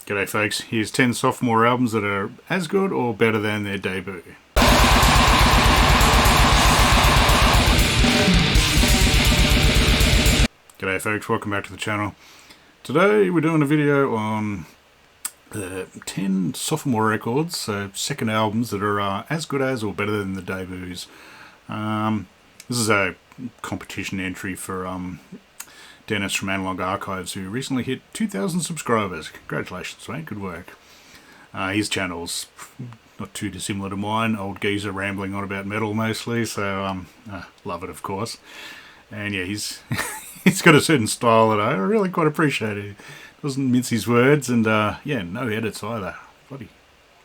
G'day folks, here's 10 sophomore albums that are as good or better than their debut. G'day folks, welcome back to the channel. Today we're doing a video on the 10 sophomore records, so second albums that are as good as or better than the debuts. This is a competition entry for Dennis from Analog Archives, who recently hit 2,000 subscribers. Congratulations, mate. Good work. His channel's not too dissimilar to mine. Old geezer rambling on about metal mostly, so love it, of course. And yeah, he's he's got a certain style that I really quite appreciate. He doesn't mince his words, and yeah, no edits either. Bloody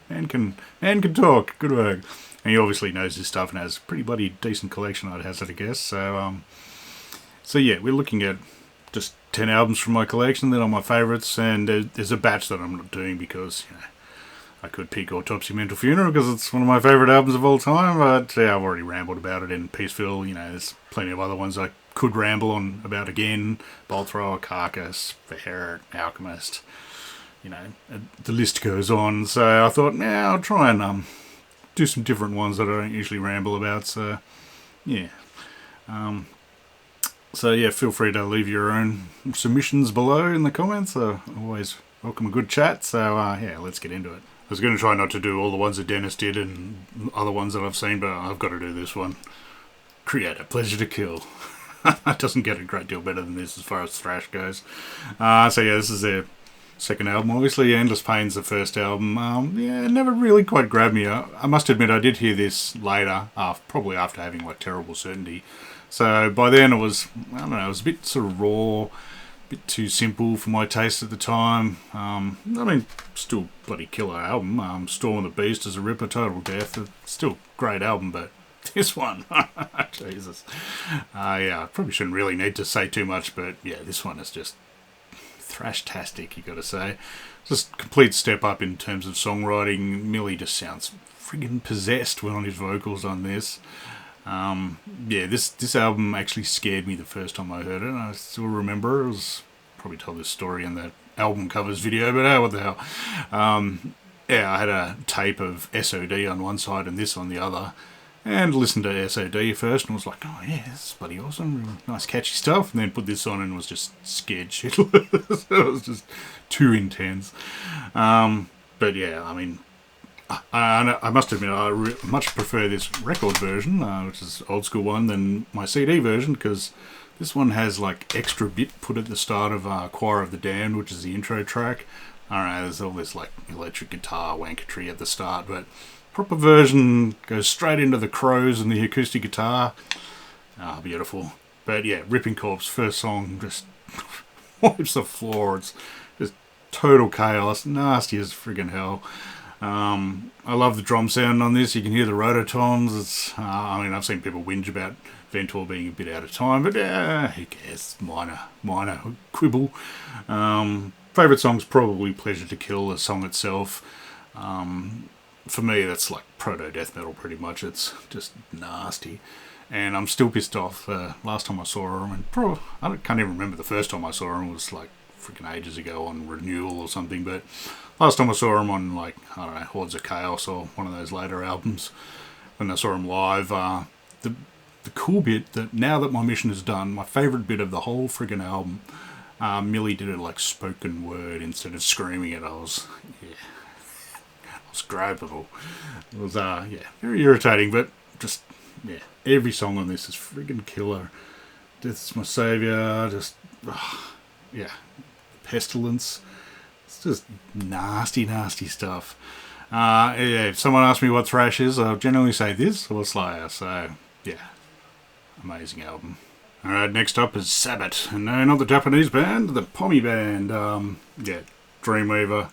man can talk. Good work. And he obviously knows his stuff and has a pretty bloody decent collection, I'd hazard a guess. So yeah, we're looking at just 10 albums from my collection that are my favourites, and there's a batch that I'm not doing because, you know, I could pick Autopsy Mental Funeral because it's one of my favourite albums of all time, but yeah, I've already rambled about it in Peaceville. You know, there's plenty of other ones I could ramble on about again. Bolt Thrower, Carcass, The Herod, Alchemist, you know, the list goes on. So I thought, nah, I'll try and do some different ones that I don't usually ramble about, so yeah. So yeah, feel free to leave your own submissions below in the comments. I always welcome a good chat, so yeah, let's get into it. I was going to try not to do all the ones that Dennis did and other ones that I've seen, but I've got to do this one. Kreator, Pleasure to Kill. It doesn't get a great deal better than this as far as thrash goes. So yeah, this is their second album. Obviously, Endless Pain's the first album. Yeah, it never really quite grabbed me. I must admit, I did hear this later, probably after having like Terrible Certainty. So by then it was, I don't know, it was a bit sort of raw, a bit too simple for my taste at the time. I mean, still bloody killer album. Storm of the Beast is a ripper, Total Death. It's still a great album, but this one, Jesus. Yeah, I probably shouldn't really need to say too much, but yeah, this one is just thrash-tastic, you gotta say. Just complete step up in terms of songwriting. Millie just sounds friggin' possessed on his vocals on this. Yeah, this album actually scared me the first time I heard it. I still remember, I was probably told this story in the album covers video, but what the hell. Yeah, I had a tape of SOD on one side and this on the other, and listened to SOD first and was like, oh yeah, this is bloody awesome, nice catchy stuff, and then put this on and was just scared shitless. It was just too intense. But yeah, I mean, I must admit, I much prefer this record version, which is old school one, than my CD version, because this one has like extra bit put at the start of Choir of the Damned, which is the intro track. I don't know, there's all this like electric guitar wanketry at the start, but proper version goes straight into the crows and the acoustic guitar. Beautiful. But yeah, Ripping Corpse, first song, just wipes the floor. It's just total chaos, nasty as friggin' hell. I love the drum sound on this. You can hear the rototoms. It's, I mean, I've seen people whinge about Ventor being a bit out of time, but who cares? Minor quibble. Favourite song's probably Pleasure to Kill, the song itself. For me, that's like proto-death metal pretty much. It's just nasty. And I'm still pissed off. Last time I saw him, and I can't even remember the first time I saw him, was like freaking ages ago on Renewal or something, but last time I saw him on, like, I don't know, Hordes of Chaos or one of those later albums, when I saw him live, the cool bit, that now that my mission is done, my favourite bit of the whole friggin' album, Millie did it like spoken word instead of screaming it. I was grabbable. It was, yeah, very irritating, but just, yeah, every song on this is friggin' killer. Death's My Saviour, just, yeah, Pestilence. It's just nasty, nasty stuff. Yeah, if someone asks me what thrash is, I'll generally say this or Slayer. So, yeah, amazing album. Alright, next up is Sabbat. No, not the Japanese band, the Pommy band. Yeah, Dreamweaver.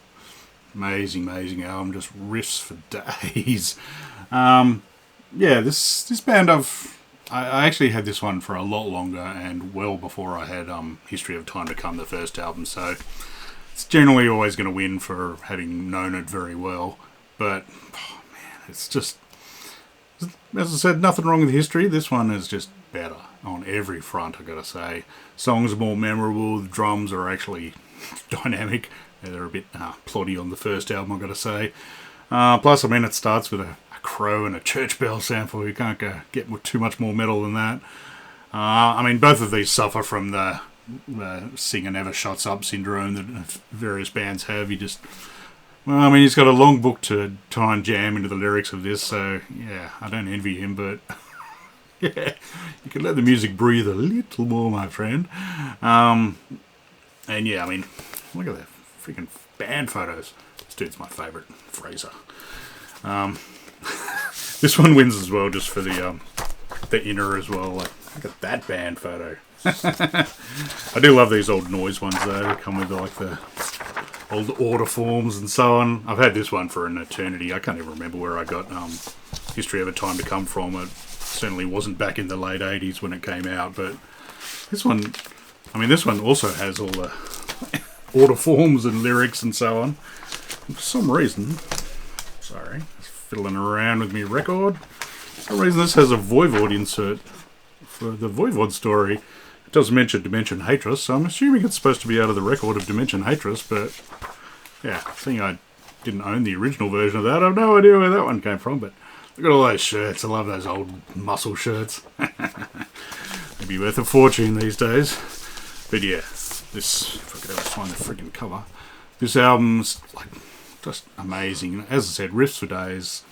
Amazing album, just riffs for days. Yeah, this band I actually had this one for a lot longer and well before I had History of Time to Come, the first album, so it's generally always going to win for having known it very well. But, oh man, it's just, as I said, nothing wrong with history. This one is just better on every front, I gotta say. Songs are more memorable, the drums are actually dynamic, they're a bit ploddy on the first album, I've got to say. Plus, I mean, it starts with a crow and a church bell sample. You can't get too much more metal than that. I mean, both of these suffer from the singer never shuts up syndrome that various bands have. Well, I mean, he's got a long book to try and jam into the lyrics of this, so yeah, I don't envy him, but yeah, you can let the music breathe a little more, my friend. And yeah, I mean, look at that freaking band photos. This dude's my favourite, Fraser. This one wins as well, just for the inner as well. Like, look at that band photo. I do love these old noise ones though. They come with like the old order forms and so on. I've had this one for an eternity. I can't even remember where I got History of a Time to Come from. It certainly wasn't back in the late 80s when it came out, but this one, I mean, this one also has all the order forms and lyrics and so on. And for some reason, sorry, just fiddling around with my record. For some reason this has a Voivod insert for the Voivod story. It does mention Dimension Hatris, so I'm assuming it's supposed to be out of the record of Dimension Hatris, but yeah, seeing I didn't own the original version of that, I have no idea where that one came from, but look at all those shirts. I love those old muscle shirts. They'd be worth a fortune these days. But yeah, this, if I could ever find the freaking cover, this album's like just amazing. As I said, riffs for days.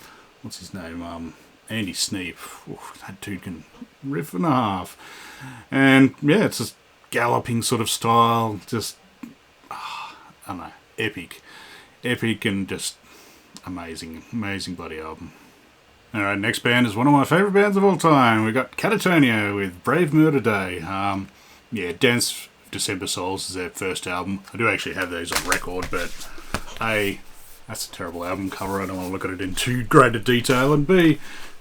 What's his name? Andy Sneap. Oof, that dude can riff and a half. And yeah, it's just galloping sort of style. Just, I don't know, epic. Epic and just amazing. Amazing bloody album. Alright, next band is one of my favourite bands of all time. We got Katatonia with Brave Murder Day. Yeah, Dance December Souls is their first album. I do actually have those on record, but A, that's a terrible album cover. I don't want to look at it in too great a detail. And B,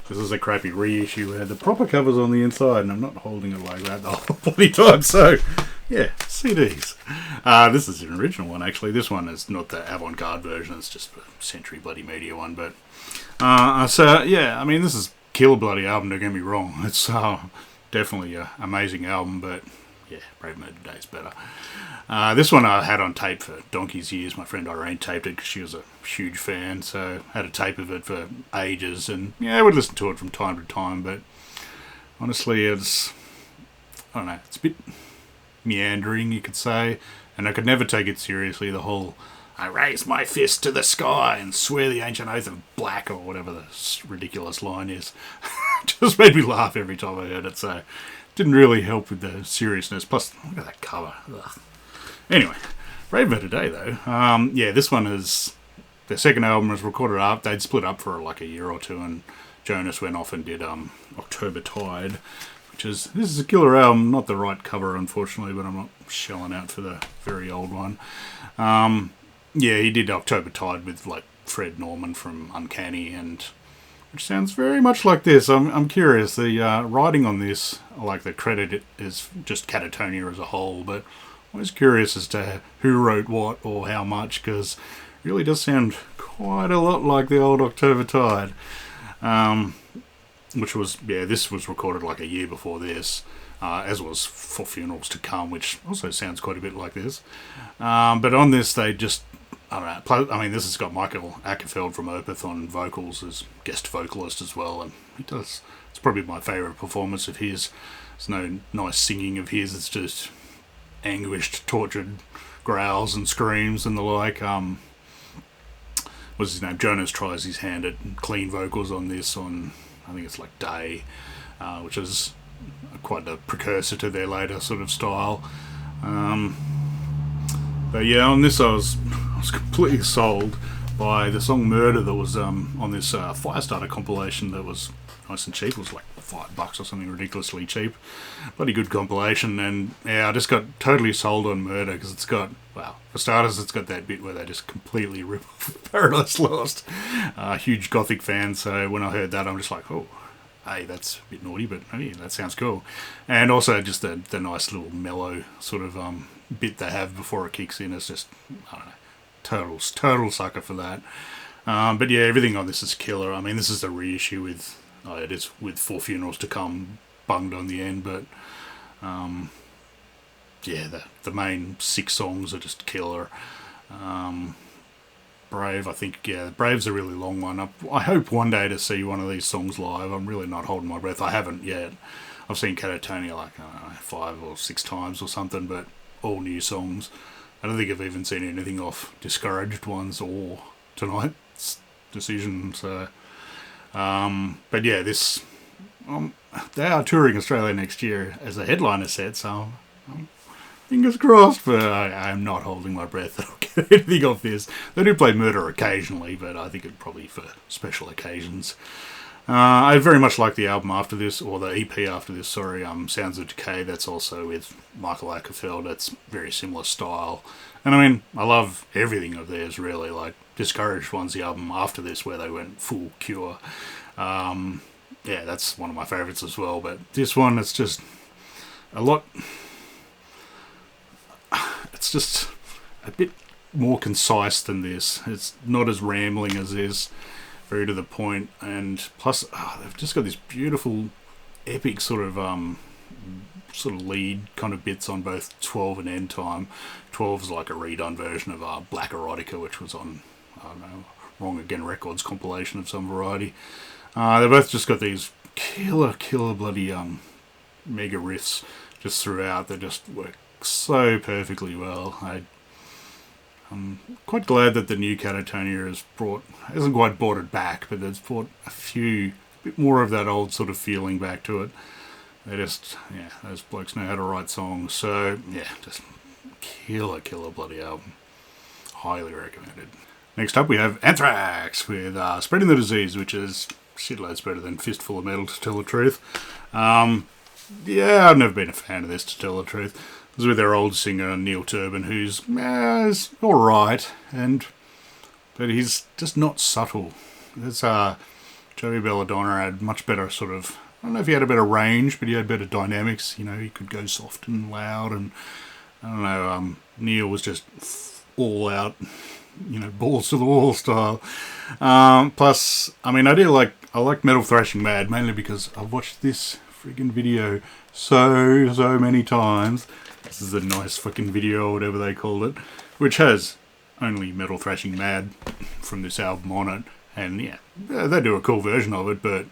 this is a crappy reissue. It had the proper covers on the inside, and I'm not holding it like that the whole bloody time. So, yeah, CDs. This is an original one, actually. This one is not the avant-garde version. It's just a Century Bloody Media one. But so, yeah, I mean, this is a killer bloody album, don't get me wrong. It's definitely an amazing album, but yeah, Brave Murder Day is better. This one I had on tape for donkey's years. My friend Irene taped it because she was a huge fan, so I had a tape of it for ages, and yeah, I would listen to it from time to time, but honestly, I don't know, it's a bit meandering, you could say, and I could never take it seriously, the whole, I raise my fist to the sky and swear the ancient oath of black, or whatever the ridiculous line is. Just made me laugh every time I heard it, so it didn't really help with the seriousness. Plus, look at that cover. Ugh. Anyway, Brave Murder Day though. Yeah, this one is, their second album was recorded up. They'd split up for like a year or two, and Jonas went off and did October Tide, this is a killer album. Not the right cover, unfortunately, but I'm not shelling out for the very old one. Yeah, he did October Tide with like Fred Norman from Uncanny, and which sounds very much like this. I'm curious. The writing on this, like the credit is just Katatonia as a whole, but I was curious as to who wrote what or how much, because it really does sound quite a lot like the old October Tide. Which was, yeah, this was recorded like a year before this, as was For Funerals to Come, which also sounds quite a bit like this. But on this, they just, I don't know, I mean, this has got Michael Ackerfeld from Opeth on vocals as guest vocalist as well, and it's probably my favourite performance of his. There's no nice singing of his, it's just anguished, tortured growls and screams and the like. What's his name? Jonas tries his hand at clean vocals on this, on I think it's like Day, which is quite a precursor to their later sort of style. But yeah, on this I was completely sold by the song Murder that was on this Firestarter compilation that was nice and cheap. It was like $5 or something ridiculously cheap. Bloody good compilation, and yeah, I just got totally sold on Murder because it's got, well, for starters, it's got that bit where they just completely rip off Paradise Lost. Huge Gothic fan, so when I heard that, I'm just like, oh, hey, that's a bit naughty, but hey, that sounds cool. And also just the nice little mellow sort of bit they have before it kicks in. It's just, I don't know, total sucker for that. But yeah, everything on this is killer. I mean, this is a reissue with, it is with For Funerals to Come bunged on the end, but yeah, the main 6 songs are just killer. Brave, I think, yeah, Brave's a really long one. I hope one day to see one of these songs live. I'm really not holding my breath. I haven't yet. I've seen Katatonia like, I don't know, 5 or 6 times or something, but all new songs. I don't think I've even seen anything off Discouraged ones or tonight's decision. So, but yeah, they are touring Australia next year as a headliner set, so fingers crossed, but I am not holding my breath that I'll get anything off this. They do play Murder occasionally, but I think it's probably for special occasions. I very much like the album after this, or the EP after this, sorry, Sounds of Decay. That's also with Michael Ackerfeld. That's very similar style. And I mean, I love everything of theirs, really. Like, Discouraged one's the album after this where they went full Cure. Yeah, that's one of my favourites as well. But this one, it's just a lot... It's just a bit more concise than this. It's not as rambling as this. Very to the point, and plus they've just got this beautiful, epic sort of lead kind of bits on both 12 and End Time. 12's like a redone version of Black Erotica, which was on, I don't know, Wrong Again Records compilation of some variety. They both just got these killer bloody mega riffs just throughout. They just work so perfectly well. I'm quite glad that the new Katatonia hasn't quite brought it back, but it's brought a bit more of that old sort of feeling back to it. They just, yeah, those blokes know how to write songs. So, yeah, just killer bloody album. Highly recommended. Next up we have Anthrax with Spreading the Disease, which is shitloads better than Fistful of Metal, to tell the truth. Yeah, I've never been a fan of this, to tell the truth. It was with their old singer, Neil Turbin, who's alright, but he's just not subtle. There's Joey Belladonna had much better sort of, I don't know if he had a better range, but he had better dynamics. You know, he could go soft and loud, and I don't know, Neil was just all out, you know, balls to the wall style. Plus, I mean, I like Metal Thrashing Mad, mainly because I've watched this friggin' video so many times. This is a nice fucking video, or whatever they called it, which has only Metal Thrashing Mad from this album on it. And yeah, they do a cool version of it, but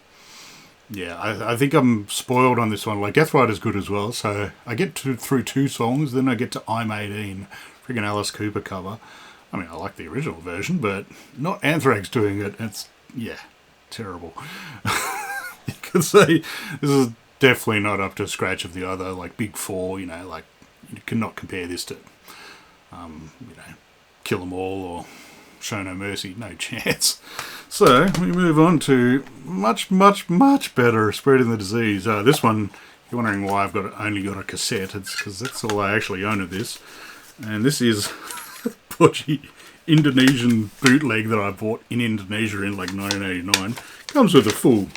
yeah, I think I'm spoiled on this one. Like, Death Rider's good as well, so I get through 2 songs, then I get to I'm 18, friggin' Alice Cooper cover. I mean, I like the original version, but not Anthrax doing it. It's, yeah, terrible. You could say this is definitely not up to scratch of the other, like, Big Four, you know, like, you cannot compare this to, you know, Kill 'Em All or Show No Mercy. No chance. So, we move on to much better Spreading the Disease. This one, you're wondering why I've only got a cassette. It's because that's all I actually own of this. And this is podgy Indonesian bootleg that I bought in Indonesia in like 1989. Comes with a full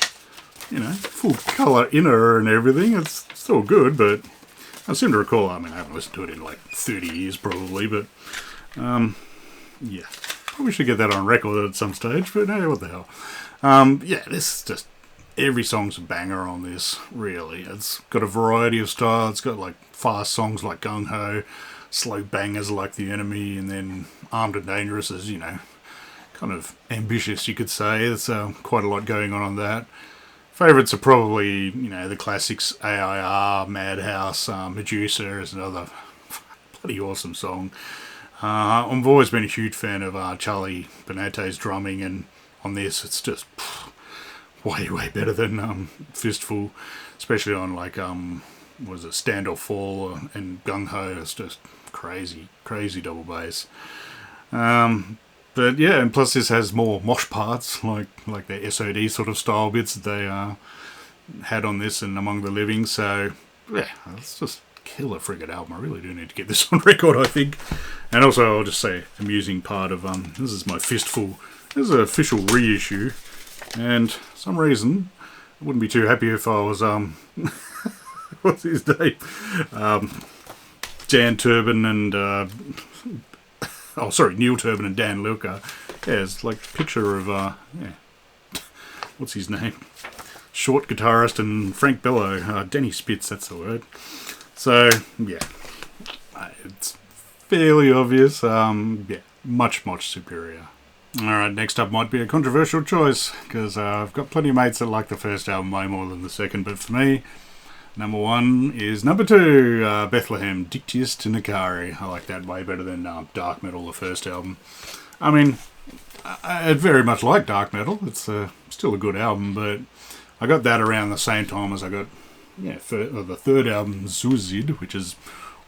colour inner and everything. It's still good, but I seem to recall, I mean, I haven't listened to it in like 30 years probably, but yeah, probably should get that on record at some stage, but hey, what the hell. Yeah, this is just, every song's a banger on this, really. It's got a variety of style. It's got like fast songs like Gung Ho, slow bangers like The Enemy, and then Armed and Dangerous is, you know, kind of ambitious, you could say. There's quite a lot going on that. Favourites are probably, you know, the classics, AIR, Madhouse, Medusa is another bloody awesome song. I've always been a huge fan of Charlie Benate's drumming, and on this it's just way better than Fistful, especially on like, was it Stand or Fall and Gung Ho. It's just crazy double bass. But yeah, and plus this has more mosh parts, like their SOD sort of style bits that they had on this and Among the Living. So yeah, it's just killer friggin' album. I really do need to get this on record, I think. And also, I'll just say, amusing part of this is my Fistful. This is an official reissue, and for some reason I wouldn't be too happy if I was what's his name, Jan Turbin and Neil Turbin and Dan Lilker. Yeah, it's like a picture of, what's his name? Short guitarist and Frank Bello. Denny Spitz, that's the word. So, yeah, it's fairly obvious. Yeah, much, much superior. Alright, next up might be a controversial choice, because I've got plenty of mates that like the first album way more than the second, but for me, number one is number two, Bethlehem, Dictius to Necare. I like that way better than Dark Metal, the first album. I mean, I very much like Dark Metal. It's still a good album, but I got that around the same time as I got the third album, Suicide, which is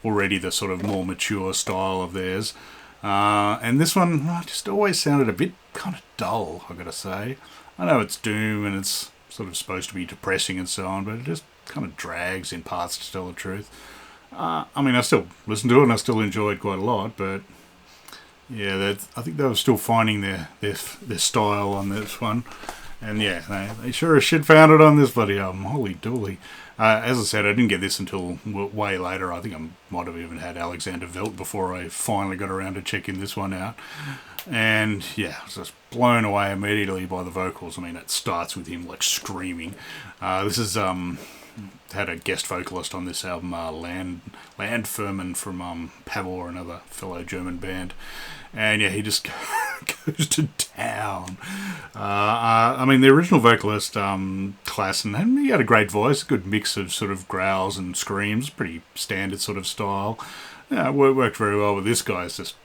already the sort of more mature style of theirs. And this one just always sounded a bit kind of dull, I gotta say. I know it's doom and it's sort of supposed to be depressing and so on, but it just kind of drags in parts, to tell the truth. I mean, I still listen to it and I still enjoy it quite a lot, but yeah, I think they were still finding their style on this one. And yeah, they sure as shit found it on this bloody album. Holy dooly. As I said, I didn't get this until way later. I think I might have even had Alexander Velt before I finally got around to checking this one out. And yeah, I was just blown away immediately by the vocals. I mean, it starts with him like screaming. This is had a guest vocalist on this album, Land Furman from Pavor, another fellow German band. And yeah, he just goes to town. I mean, the original vocalist, Klassen, and he had a great voice, a good mix of sort of growls and screams, pretty standard sort of style. Yeah, it worked very well, but this guy's just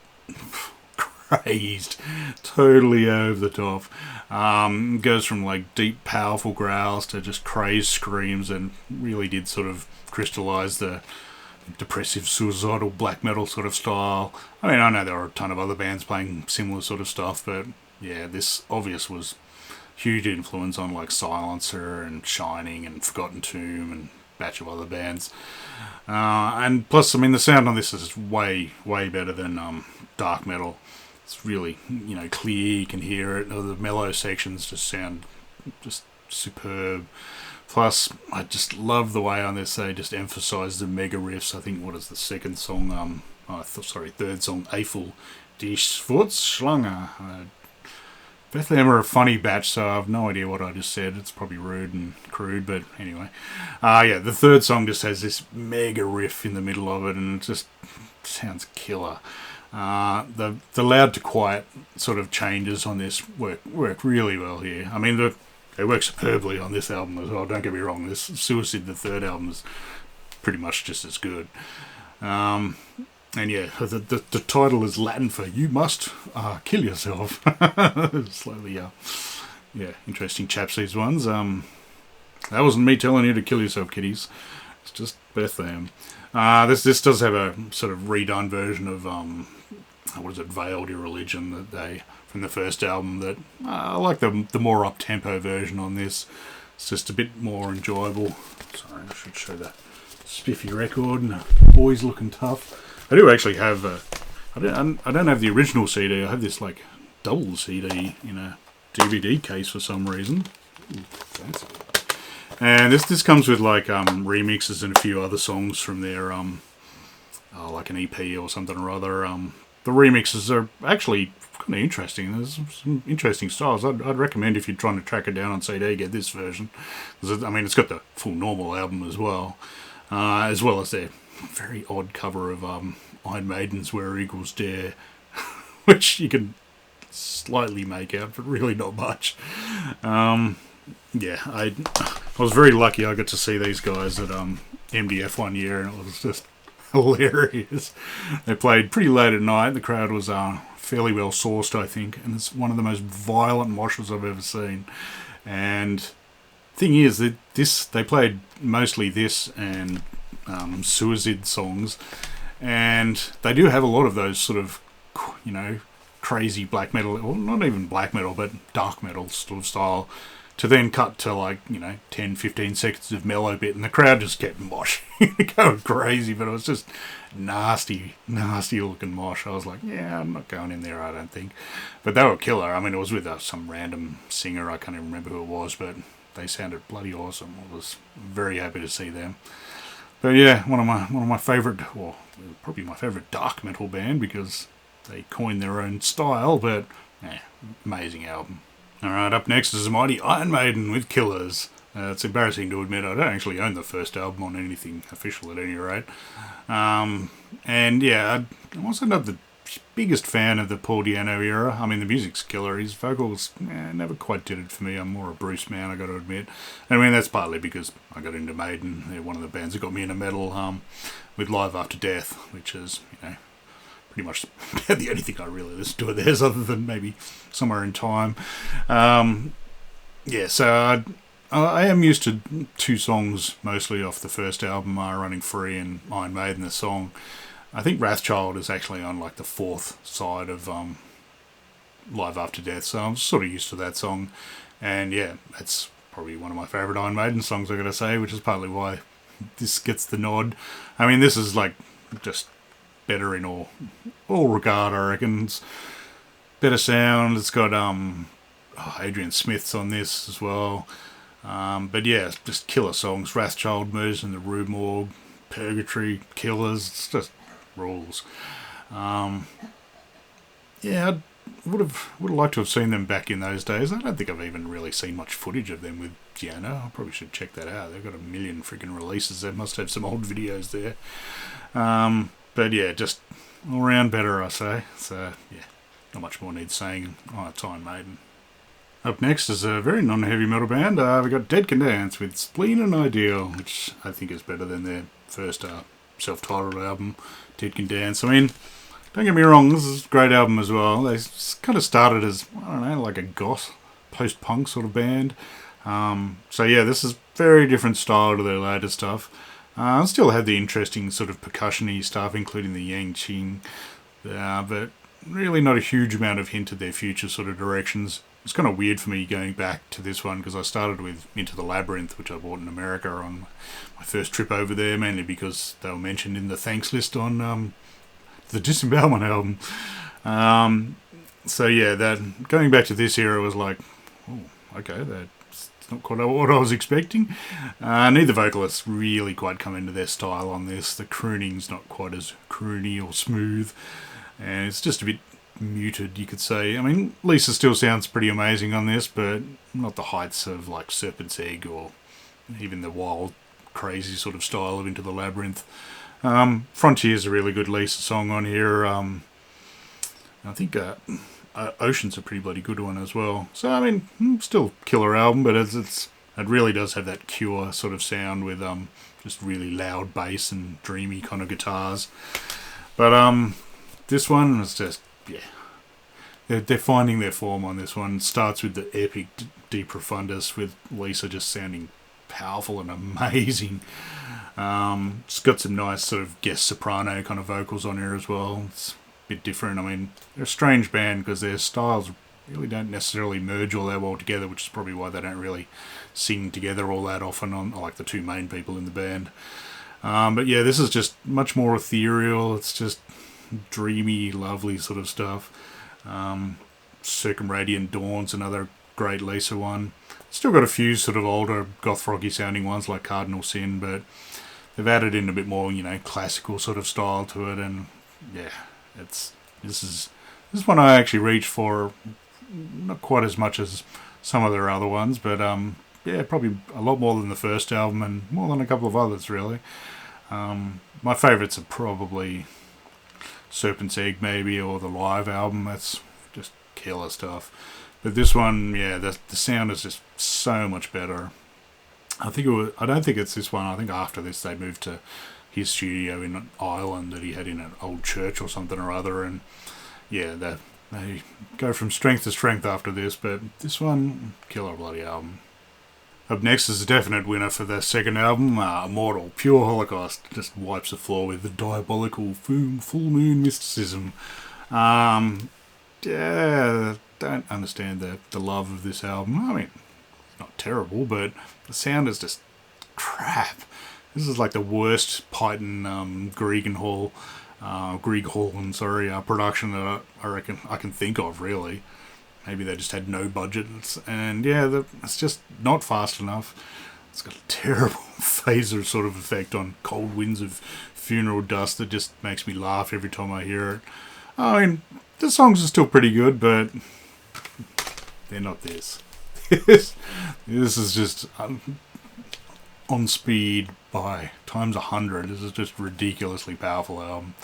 crazed, totally over the top. Goes from like deep, powerful growls to just crazed screams, and really did sort of crystallize the depressive, suicidal black metal sort of style. I mean, I know there are a ton of other bands playing similar sort of stuff, but yeah, this obvious was huge influence on like Silencer and Shining and Forgotten Tomb and a batch of other bands. And plus, I mean, the sound on this is way, way better than dark metal. It's really, clear, you can hear it. The mellow sections just sound just superb. Plus, I just love the way on this they just emphasise the mega riffs. I think, what is the second song? Third song, Eiffel, Die Schwarzschlange. Bethlehem are a funny batch, so I have no idea what I just said. It's probably rude and crude, but anyway. The third song just has this mega riff in the middle of it, and it just sounds killer. The loud to quiet sort of changes on this work really well here. I mean, they work superbly on this album as well, don't get me wrong. This Suicide, the third album, is pretty much just as good. And yeah, the title is Latin for "You Must Kill Yourself." Slowly, interesting chaps, these ones. That wasn't me telling you to kill yourself, kiddies. It's just Bethlehem. This does have a sort of redone version of Veiled Irreligion that they from the first album. That I like the more up tempo version on this. It's just a bit more enjoyable. Sorry, I should show that spiffy record and always looking tough. I do actually have I don't have the original CD. I have this like double CD in a DVD case for some reason. Ooh, fancy. And this comes with like remixes and a few other songs from their like an EP or something or other. The remixes are actually kind of interesting. There's some interesting styles. I'd recommend, if you're trying to track it down on CD, get this version. I mean, it's got the full normal album as well as their very odd cover of Iron Maiden's "Where Eagles Dare," which you can slightly make out, but really not much. I was very lucky. I got to see these guys at MDF one year, and it was just hilarious. They played pretty late at night. The crowd was fairly well sourced, I think, and it's one of the most violent moshes I've ever seen. And thing is that they played mostly this and Suicide songs, and they do have a lot of those sort of crazy black metal, or not even black metal, but dark metal sort of style, to then cut to 10-15 seconds of mellow bit, and the crowd just kept moshing, going crazy. But it was just nasty looking mosh. I was like, yeah, I'm not going in there, I don't think. But they were killer. I mean, it was with some random singer. I can't even remember who it was, but they sounded bloody awesome. I was very happy to see them. But yeah, one of my favourite, well, probably my favourite dark metal band, because they coined their own style. But amazing album. Alright, up next is the mighty Iron Maiden with Killers. It's embarrassing to admit, I don't actually own the first album on anything official at any rate. And yeah, I'm also not the biggest fan of the Paul Di'Anno era. I mean, the music's killer. His vocals never quite did it for me. I'm more a Bruce man, I got to admit. I mean, that's partly because I got into Maiden. They're one of the bands that got me into metal with Live After Death, which is, pretty much the only thing I really listen to of theirs, other than maybe Somewhere in Time. So I am used to 2 songs mostly off the first album, Running Free and Iron Maiden, the song. I think Wrathchild is actually on like the 4th side of Live After Death, so I'm sort of used to that song. And yeah, that's probably one of my favourite Iron Maiden songs, I gotta say, which is partly why this gets the nod. I mean, this is like just better in all regard, I reckon. It's better sound. It's got Adrian Smith's on this as well. But yeah, just killer songs. Wrathchild, Moose and the Rue Morgue, Purgatory, Killers. It's just rules. I would have liked to have seen them back in those days. I don't think I've even really seen much footage of them with Di'Anno. I probably should check that out. They've got a million freaking releases. They must have some old videos there. But yeah, just all round better, I say. So yeah, not much more needs saying. It's Iron Maiden. Up next is a very non-heavy metal band. We got Dead Can Dance with Spleen and Ideal, which I think is better than their first self-titled album, Dead Can Dance. I mean, don't get me wrong, this is a great album as well. They kind of started as, I don't know, like a goth, post-punk sort of band. So yeah, this is very different style to their later stuff. Still had the interesting sort of percussion-y stuff, including the Yang Qing, but really not a huge amount of hint at their future sort of directions. It's kind of weird for me going back to this one because I started with Into the Labyrinth, which I bought in America on my first trip over there, mainly because they were mentioned in the thanks list on the Disembowelment album. So yeah, that going back to this era was like, oh, okay, that's not quite what I was expecting. Neither vocalists really quite come into their style on this. The crooning's not quite as croony or smooth, and it's just a bit muted, you could say. I mean, Lisa still sounds pretty amazing on this, but not the heights of like Serpent's Egg or even the wild, crazy sort of style of Into the Labyrinth. Frontier's a really good Lisa song on here. I think Ocean's a pretty bloody good one as well. So I mean, still killer album, but it really does have that Cure sort of sound with just really loud bass and dreamy kind of guitars. But this one is just, yeah, they're finding their form on this one. It starts with the epic De Profundis, with Lisa just sounding powerful and amazing. It's got some nice sort of guest soprano kind of vocals on here as well. It's a bit different. I mean, they're a strange band because their styles really don't necessarily merge all that well together, which is probably why they don't really sing together all that often on like the 2 main people in the band. But yeah, this is just much more ethereal. It's just dreamy, lovely sort of stuff. Circumradiant Dawn's another great Lisa one. Still got a few sort of older goth rocky sounding ones like Cardinal Sin, but they've added in a bit more, classical sort of style to it. And yeah, this is one I actually reached for, not quite as much as some of their other ones, but yeah, probably a lot more than the first album and more than a couple of others really. My favourites are probably Serpent's Egg maybe, or the live album. That's just killer stuff. But this one, yeah, the sound is just so much better. I don't think it's this one. I think after this they moved to his studio in Ireland that he had in an old church or something or other, and yeah, they go from strength to strength after this. But this one, killer bloody album. Up next is a definite winner for their second album, Immortal, Pure Holocaust. Just wipes the floor with the diabolical full moon mysticism. Yeah, don't understand the love of this album. I mean, it's not terrible, but the sound is just crap. This is like the worst Python Grieg Hall production that I reckon I can think of, really. Maybe they just had no budget, and yeah, it's just not fast enough. It's got a terrible phaser sort of effect on Cold Winds of Funeral Dust that just makes me laugh every time I hear it. I mean, the songs are still pretty good, but they're not this. This is just on speed by times 100. This is just ridiculously powerful album.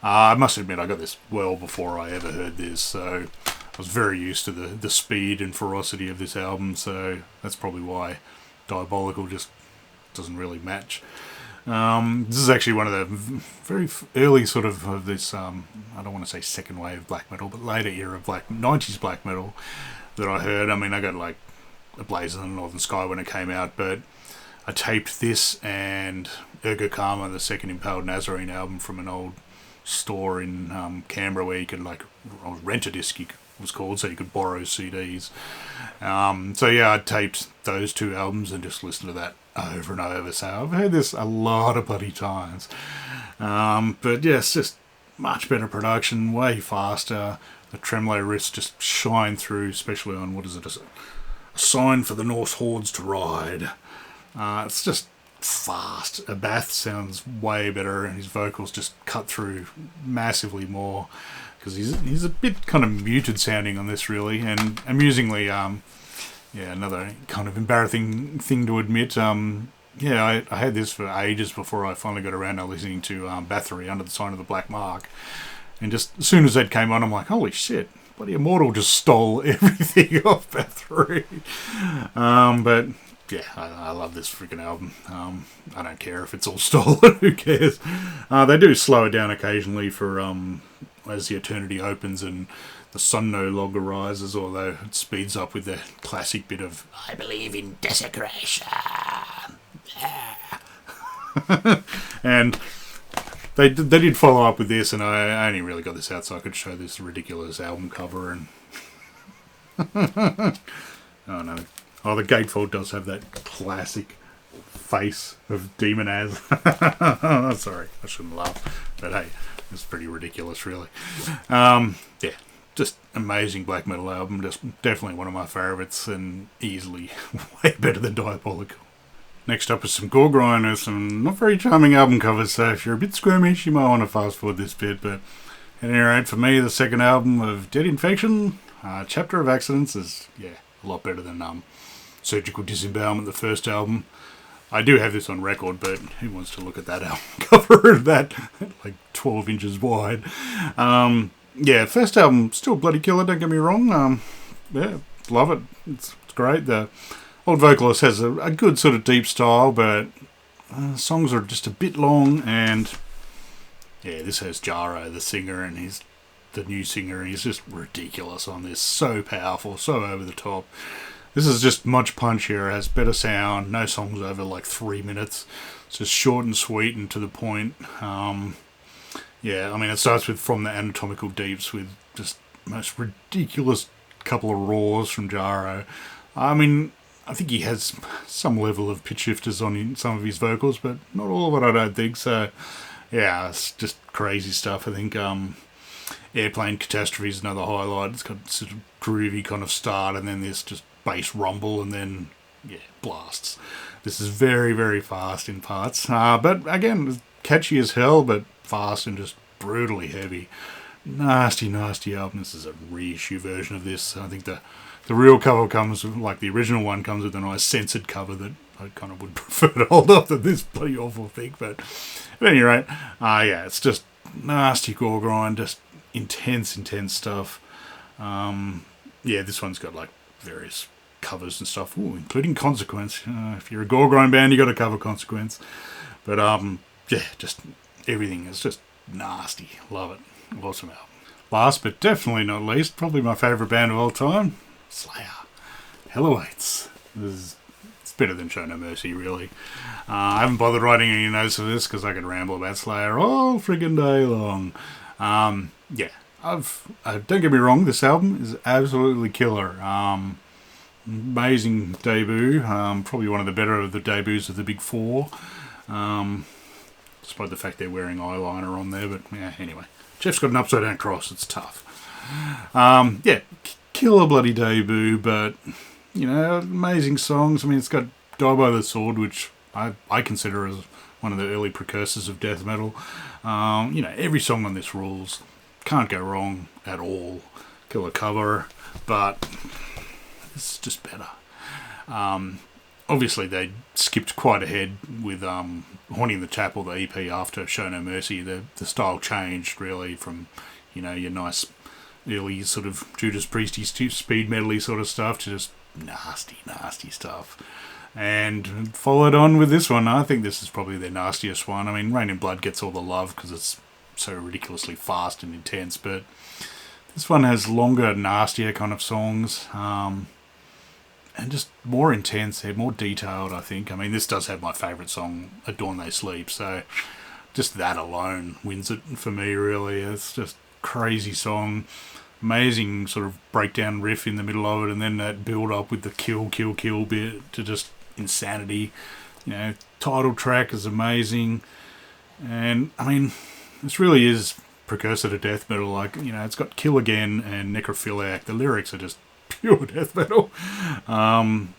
I must admit, I got this well before I ever heard this, so I was very used to the speed and ferocity of this album, so that's probably why Diabolical just doesn't really match. This is actually one of the very early sort of this, I don't want to say second wave black metal, but later era 90s black metal that I heard. I mean, I got like A Blaze in the Northern Sky when it came out, but I taped this and Ergo Karma, the second Impaled Nazarene album, from an old store in Canberra where you could like rent a disc, it was called, so you could borrow CDs. So yeah, I taped those two albums and just listened to that over and over. So I've heard this a lot of bloody times. But yeah, it's just much better production, way faster. The tremolo riffs just shine through, especially on, what is it, a sign for the Norse hordes to ride. It's just fast. Abath sounds way better, and his vocals just cut through massively more, because he's a bit kind of muted sounding on this, really. And amusingly, another kind of embarrassing thing to admit, I had this for ages before I finally got around to listening to Bathory, Under the Sign of the Black Mark. And just as soon as that came on, I'm like, holy shit, bloody Immortal just stole everything off Bathory. But yeah, I love this freaking album. I don't care if it's all stolen, who cares? They do slow it down occasionally for as the Eternity opens and the sun no longer rises, although it speeds up with the classic bit of I believe in desecration. And they did follow up with this, and I only really got this out so I could show this ridiculous album cover. And oh no. Oh, the gatefold does have that classic face of Demon Az. Sorry, I shouldn't laugh. But hey, it's pretty ridiculous, really. Yeah, just amazing black metal album. Just definitely one of my favourites, and easily way better than Diabolical. Next up is some gore grind with some not very charming album covers, so if you're a bit squirmish, you might want to fast forward this bit. But at any rate, for me, the second album of Dead Infection, Chapter of Accidents, is a lot better than Surgical Disembowelment, the first album. I do have this on record, but who wants to look at that album cover of that, like 12 inches wide? First album, still bloody killer, don't get me wrong. Love it. It's great. The old vocalist has a good sort of deep style, but songs are just a bit long, and this has Jaro, the singer, and he's the new singer, and he's just ridiculous on this. So powerful, so over the top. This is just much punchier, has better sound, no songs over like 3 minutes. It's just short and sweet and to the point. It starts with From the Anatomical Deeps with just most ridiculous couple of roars from Jaro. I mean, I think he has some level of pitch shifters on some of his vocals, but not all of it, I don't think. So, yeah, it's just crazy stuff. I think Airplane Catastrophe is another highlight. It's got sort of groovy kind of start, and then this just bass rumble, and then blasts. This is very, very fast in parts, but again, catchy as hell, but fast and just brutally heavy. Nasty album. This is a reissue version of this. I think the real cover comes with, like the original one comes with a nice censored cover that I kind of would prefer to hold up than this bloody awful thing. But at any rate, it's just nasty gore grind, just intense stuff. This one's got like various covers and stuff, including Consequence. If you're a gore grind band, you got to cover Consequence. But just everything is just nasty. Love it. Awesome album. Last but definitely not least, probably my favourite band of all time, Slayer. Hell Awaits. It's better than Show No Mercy, really. I haven't bothered writing any notes of this because I could ramble about Slayer all friggin' day long. Don't get me wrong, this album is absolutely killer. Amazing debut. Probably one of the better of the debuts of the Big Four. Despite the fact they're wearing eyeliner on there, but anyway. Jeff's got an upside down cross, it's tough. Killer bloody debut, but, amazing songs. I mean, it's got Die by the Sword, which I consider as one of the early precursors of death metal. Every song on this rules. Can't go wrong at all. Killer cover, but it's just better. obviously they skipped quite ahead with Haunting the Chapel, the EP after Show No Mercy. The style changed really from, you know, your nice early sort of Judas Priesty speed metal-y sort of stuff to just nasty stuff. And followed on with this one. I think this is probably their nastiest one. I mean, Rain in Blood gets all the love because it's so ridiculously fast and intense, but this one has longer, nastier kind of songs, and just more intense, more detailed, I think. I mean, this does have my favourite song, At Dawn They Sleep, so just that alone wins it for me, really. It's just crazy song, amazing sort of breakdown riff in the middle of it, and then that build up with the kill bit to just insanity. You know, title track is amazing, and I mean, this really is precursor to death metal. Like, you know, it's got Kill Again and Necrophiliac. The lyrics are just pure death metal, and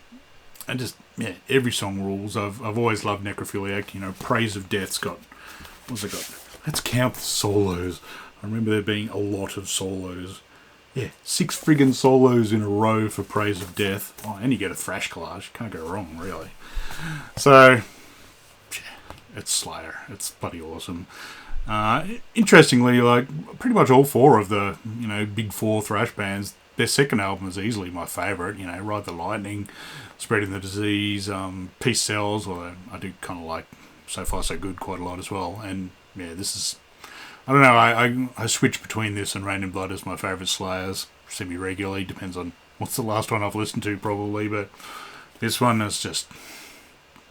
just, yeah, every song rules. I've always loved Necrophiliac. You know, Praise of Death's got, what's it got? Let's count the solos. I remember there being a lot of solos. Yeah, 6 friggin' solos in a row for Praise of Death. Oh, and you get a thrash collage. Can't go wrong, really. So, yeah, it's Slayer. It's bloody awesome. Interestingly, like, pretty much all 4 of the, you know, big 4 thrash bands, their second album is easily my favourite. You know, Ride the Lightning, Spreading the Disease, Peace Sells, although I do kind of like So Far So Good quite a lot as well. And, yeah, this is, I don't know, I switch between this and Rain in Blood as my favourite Slayers semi-regularly. Depends on what's the last one I've listened to, probably, but this one is just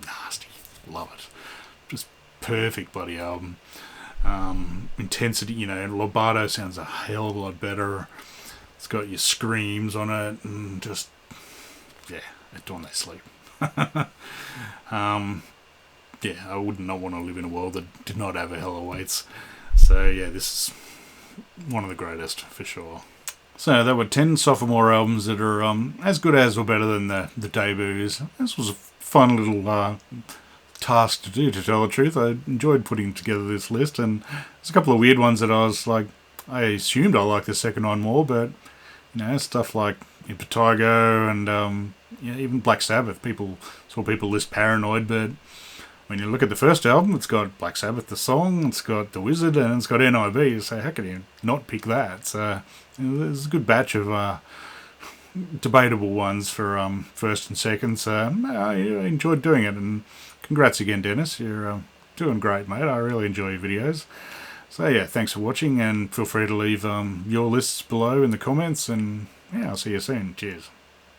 nasty. Love it. Just perfect bloody album. Intensity, you know, Lobato sounds a hell of a lot better. It's got your screams on it, and just, yeah, At Dawn They Sleep. Yeah, I would not want to live in a world that did not have a Hell Awaits. So yeah, this is one of the greatest for sure. So there were 10 sophomore albums that are as good as or better than the debuts. This was a fun little task to do, to tell the truth. I enjoyed putting together this list, and there's a couple of weird ones that I was like, I assumed I liked the second one more, but you know, stuff like Impetigo and yeah, even Black Sabbath. People list Paranoid, but when you look at the first album, it's got Black Sabbath the song, it's got The Wizard, and it's got NIB, so how can you not pick that? So you know, there's a good batch of debatable ones for first and second, so I enjoyed doing it, and congrats again, Dennis. You're doing great, mate. I really enjoy your videos. So yeah, thanks for watching, and feel free to leave your lists below in the comments, and yeah, I'll see you soon. Cheers.